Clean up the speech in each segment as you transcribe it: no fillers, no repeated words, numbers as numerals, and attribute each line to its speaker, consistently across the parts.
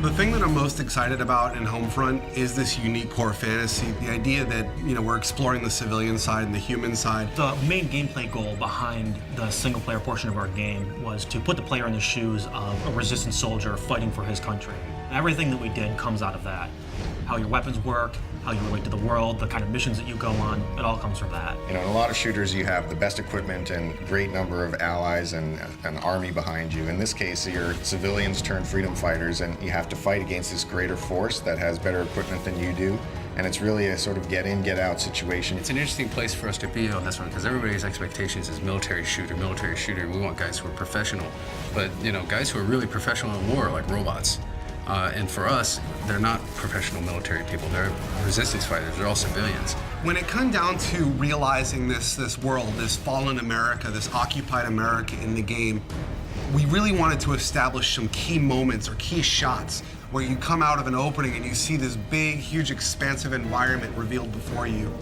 Speaker 1: The thing that I'm most excited about in Homefront is this unique core fantasy. The idea that, we're exploring the civilian side and the human side.
Speaker 2: The main gameplay goal behind the single-player portion of our game was to put the player in the shoes of a resistance soldier fighting for his country. Everything that we did comes out of that. How your weapons work, how you relate to the world, the kind of missions that you go on, it all comes from that.
Speaker 3: In a lot of shooters, you have the best equipment and great number of allies and an army behind you. In this case, you're civilians turned freedom fighters, and you have to fight against this greater force that has better equipment than you do. And it's really a sort of get in, get out situation.
Speaker 4: It's an interesting place for us to be on this one because everybody's expectations is military shooter. We want guys who are professional. But, guys who are really professional in war, like robots. And for us, they're not professional military people. They're resistance fighters. They're all civilians.
Speaker 1: When it comes down to realizing this world, this fallen America, this occupied America in the game, we really wanted to establish some key moments or key shots where you come out of an opening and you see this big, huge, expansive environment revealed before you.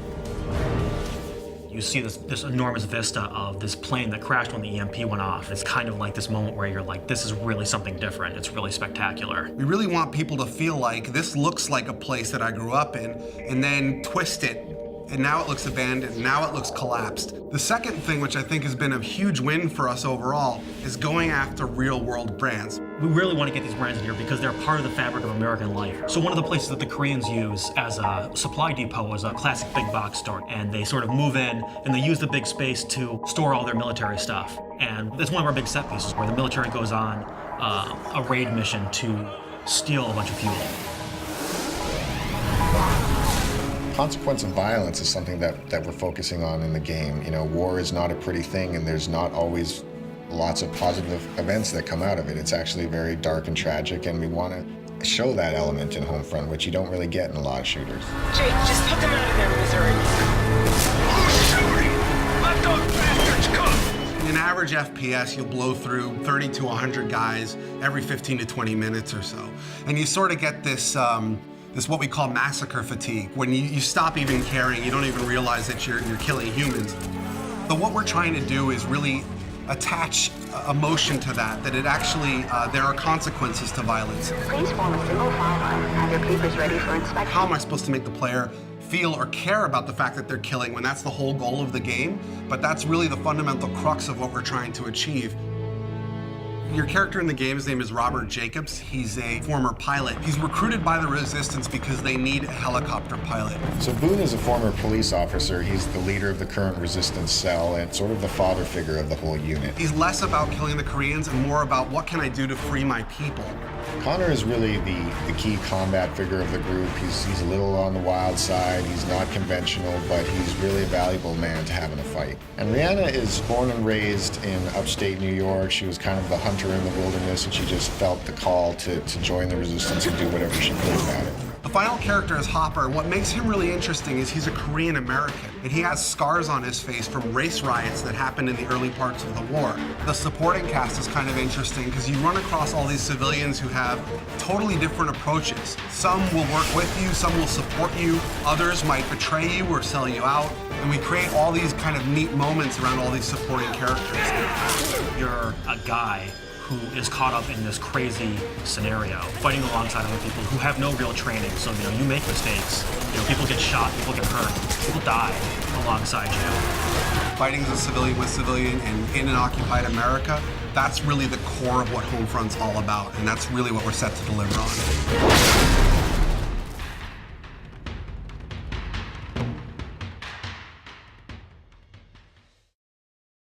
Speaker 2: You see this enormous vista of this plane that crashed when the EMP went off. It's kind of like this moment where you're like, this is really something different. It's really spectacular.
Speaker 1: We really want people to feel like this looks like a place that I grew up in, and then twist it, and now it looks abandoned, now it looks collapsed. The second thing, which I think has been a huge win for us overall, is going after real-world brands.
Speaker 2: We really want to get these brands in here because they're part of the fabric of American life. So one of the places that the Koreans use as a supply depot is a classic big box store. And they sort of move in and they use the big space to store all their military stuff. And that's one of our big set pieces where the military goes on a raid mission to steal a bunch of fuel.
Speaker 3: Consequence of violence is something that we're focusing on in the game. War is not a pretty thing, and there's not always lots of positive events that come out of it. It's actually very dark and tragic, and we want to show that element in Homefront, which you don't really get in a lot of shooters.
Speaker 5: Jake, just put them out of their misery.
Speaker 6: Who's shooting? Let those bastards cook!
Speaker 1: In average FPS, you'll blow through 30 to 100 guys every 15 to 20 minutes or so. And you sort of get this what we call massacre fatigue. When you stop even caring, you don't even realize that you're killing humans. But what we're trying to do is really attach emotion to that it actually, there are consequences to violence.
Speaker 7: Please form a single file and have your papers ready for inspection.
Speaker 1: How am I supposed to make the player feel or care about the fact that they're killing when that's the whole goal of the game? But that's really the fundamental crux of what we're trying to achieve. Your character in the game, his name is Robert Jacobs. He's a former pilot. He's recruited by the Resistance because they need a helicopter pilot.
Speaker 3: So Boone is a former police officer. He's the leader of the current Resistance cell and sort of the father figure of the whole unit.
Speaker 1: He's less about killing the Koreans and more about what can I do to free my people.
Speaker 3: Connor is really the key combat figure of the group. He's a little on the wild side. He's not conventional, but he's really a valuable man to have in a fight. And Rihanna is born and raised in upstate New York. She was kind of the hunter in the wilderness, and she just felt the call to join the Resistance and do whatever she could about it.
Speaker 1: The final character is Hopper, and what makes him really interesting is he's a Korean American, and he has scars on his face from race riots that happened in the early parts of the war. The supporting cast is kind of interesting because you run across all these civilians who have totally different approaches. Some will work with you, some will support you, others might betray you or sell you out, and we create all these kind of neat moments around all these supporting characters.
Speaker 2: You're a guy who is caught up in this crazy scenario, fighting alongside other people who have no real training. So, you make mistakes. People get shot, people get hurt, people die alongside you.
Speaker 1: Fighting as a civilian with civilian and in an occupied America, that's really the core of what Homefront's all about, and that's really what we're set to deliver on.